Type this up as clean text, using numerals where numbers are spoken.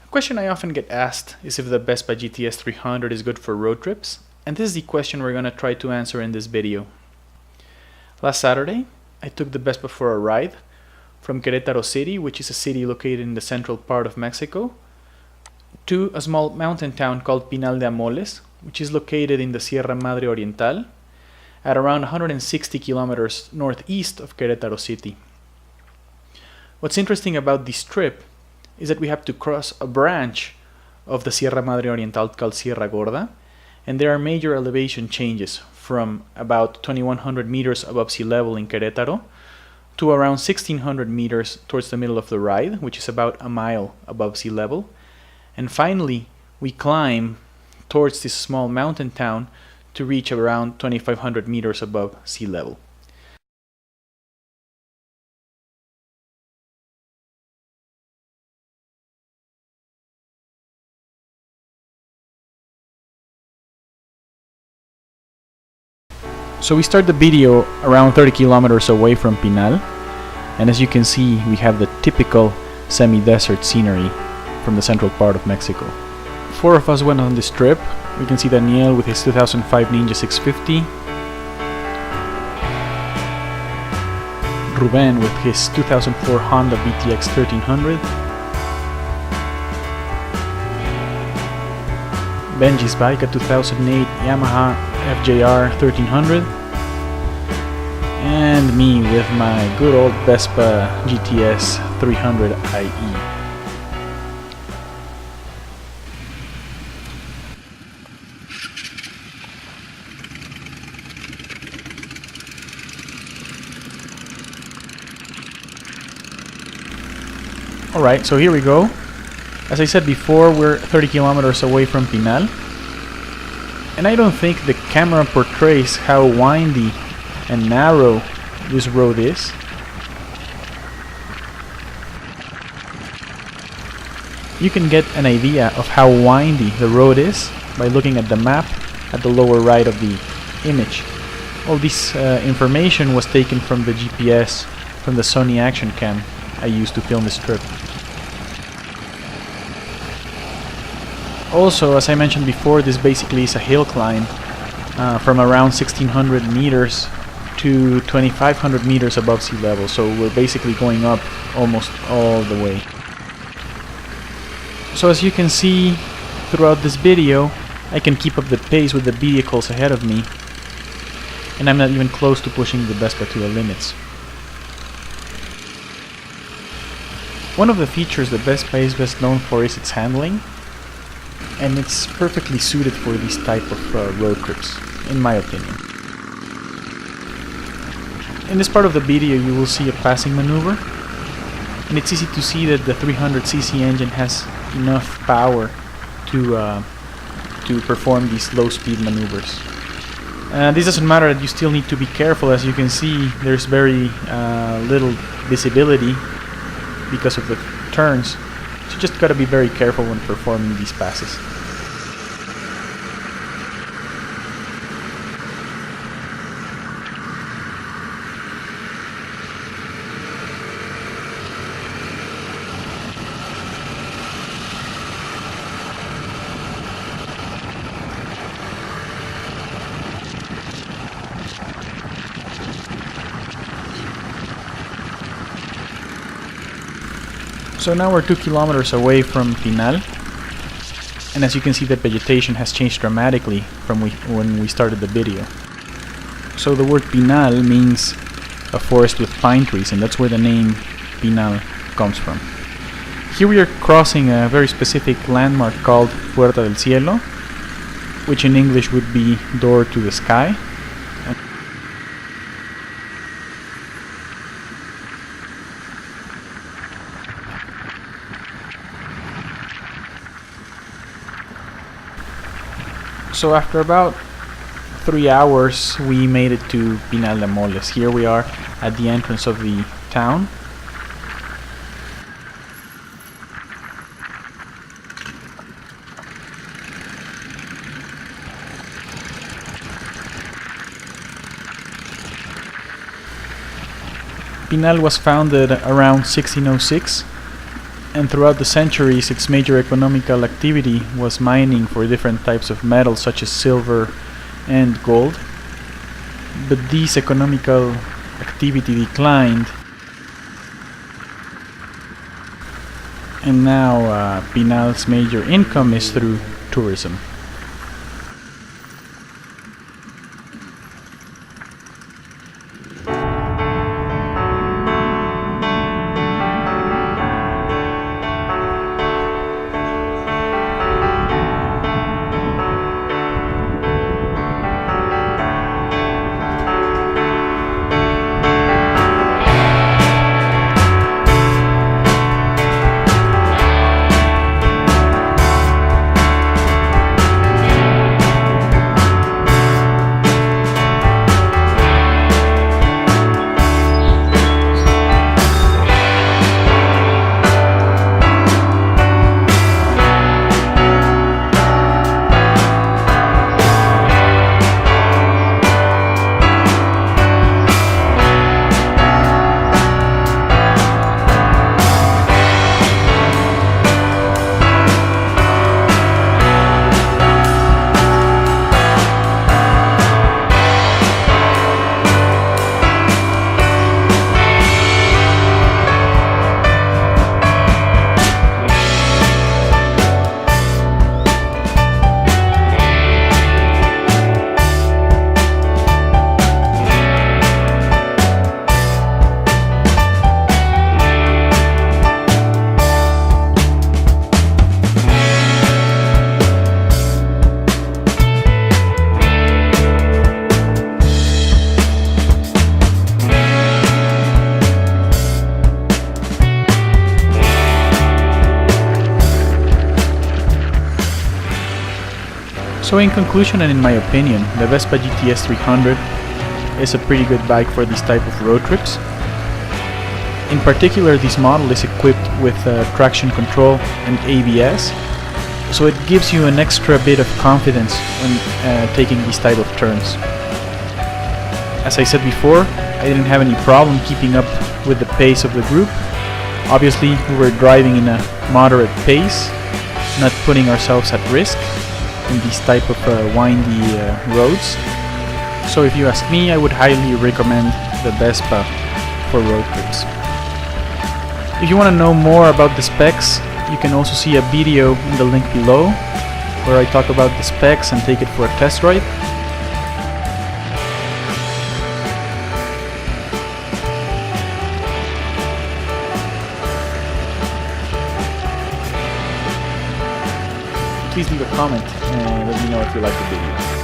A question I often get asked is if the Vespa GTS 300 is good for road trips, and this is the question we're going to try to answer in this video. Last Saturday, I took the Vespa for a ride from Querétaro City, which is a city located in the central part of Mexico, to a small mountain town called Pinal de Amoles, which is located in the Sierra Madre Oriental, at around 160 kilometers northeast of Querétaro City. What's interesting about this trip is that we have to cross a branch of the Sierra Madre Oriental called Sierra Gorda, and there are major elevation changes from about 2100 meters above sea level in Querétaro to around 1600 meters towards the middle of the ride, which is about a mile above sea level. And finally, we climb towards this small mountain town to reach around 2500 meters above sea level. So we start the video around 30 kilometers away from Pinal, and as you can see, we have the typical semi-desert scenery from the central part of Mexico. 4 of us went on this trip. We can see Daniel with his 2005 Ninja 650, Ruben with his 2004 Honda VTX 1300, Benji's bike, a 2008 Yamaha FJR 1300, and me with my good old Vespa GTS 300 IE. Alright, so here we go. As I said before, we're 30 kilometers away from Pinal, and I don't think the camera portrays how windy and narrow this road is. You can get an idea of how windy the road is by looking at the map at the lower right of the image. All this information was taken from the GPS from the Sony Action Cam I used to film this trip. Also, as I mentioned before, this basically is a hill climb from around 1600 meters to 2500 meters above sea level, so we're basically going up almost all the way. So as you can see throughout this video, I can keep up the pace with the vehicles ahead of me, and I'm not even close to pushing the Vespa to the limits. One of the features the Vespa is best known for is its handling, and it's perfectly suited for these type of road trips, in my opinion. In this part of the video you will see a passing maneuver, and it's easy to see that the 300cc engine has enough power to perform these low speed maneuvers. This doesn't matter, that you still need to be careful. As you can see, there's very little visibility because of the turns. So you just gotta be very careful when performing these passes. So now we're 2 kilometers away from Pinal, and as you can see, the vegetation has changed dramatically from when we started the video. So the word Pinal means a forest with pine trees, and that's where the name Pinal comes from. Here we are crossing a very specific landmark called Puerta del Cielo, which in English would be door to the sky. So after about 3 hours we made it to Pinal de Amoles. Here we are at the entrance of the town. Pinal was founded around 1606 and throughout the centuries its major economical activity was mining for different types of metals such as silver and gold. But this economical activity declined, and now Pinal's major income is through tourism. So in conclusion and in my opinion, the Vespa GTS 300 is a pretty good bike for this type of road trips. In particular, this model is equipped with traction control and ABS, so it gives you an extra bit of confidence when taking these type of turns. As I said before, I didn't have any problem keeping up with the pace of the group. Obviously, we were driving in a moderate pace, not putting ourselves at risk in these type of windy roads. So if you ask me, I would highly recommend the Vespa for road trips. If you want to know more about the specs, you can also see a video in the link below where I talk about the specs and take it for a test ride. Please leave a comment and let me know if you like the video.